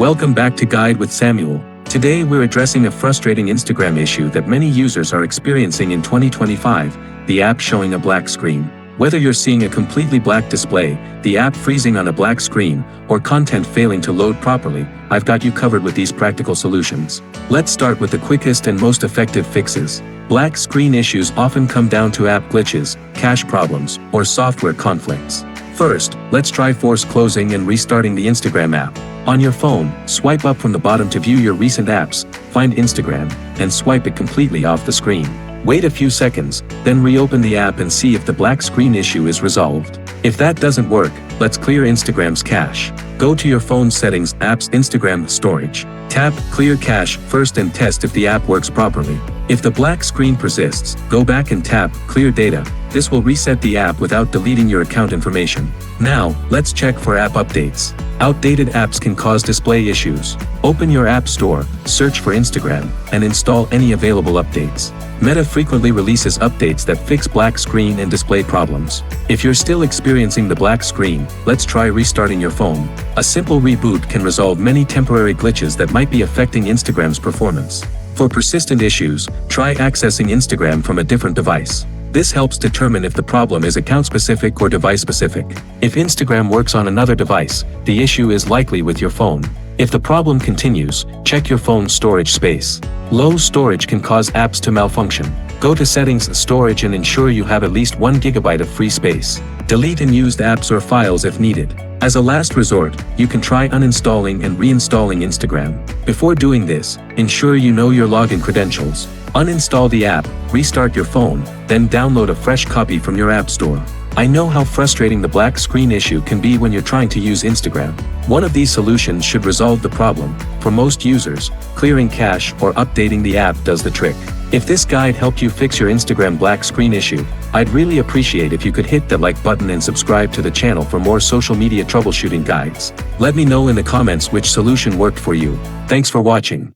Welcome back to Guide with Samuel. Today we're addressing a frustrating Instagram issue that many users are experiencing in 2025, the app showing a black screen. Whether you're seeing a completely black display, the app freezing on a black screen, or content failing to load properly, I've got you covered with these practical solutions. Let's start with the quickest and most effective fixes. Black screen issues often come down to app glitches, cache problems, or software conflicts. First, let's try force closing and restarting the Instagram app. On your phone, swipe up from the bottom to view your recent apps, find Instagram, and swipe it completely off the screen. Wait a few seconds, then reopen the app and see if the black screen issue is resolved. If that doesn't work, let's clear Instagram's cache. Go to your phone settings, apps, Instagram, storage. Tap Clear Cache first and test if the app works properly. If the black screen persists, go back and tap Clear Data. This will reset the app without deleting your account information. Now, let's check for app updates. Outdated apps can cause display issues. Open your app store, search for Instagram, and install any available updates. Meta frequently releases updates that fix black screen and display problems. If you're still experiencing the black screen, let's try restarting your phone. A simple reboot can resolve many temporary glitches that might be affecting Instagram's performance. For persistent issues, try accessing Instagram from a different device. This helps determine if the problem is account-specific or device-specific. If Instagram works on another device, the issue is likely with your phone. If the problem continues, check your phone's storage space. Low storage can cause apps to malfunction. Go to Settings, Storage, and ensure you have at least 1 GB of free space. Delete unused apps or files if needed. As a last resort, you can try uninstalling and reinstalling Instagram. Before doing this, ensure you know your login credentials. Uninstall the app, restart your phone, then download a fresh copy from your app store. I know how frustrating the black screen issue can be when you're trying to use Instagram. One of these solutions should resolve the problem. For most users, clearing cache or updating the app does the trick. If this guide helped you fix your Instagram black screen issue, I'd really appreciate if you could hit that like button and subscribe to the channel for more social media troubleshooting guides. Let me know in the comments which solution worked for you. Thanks for watching.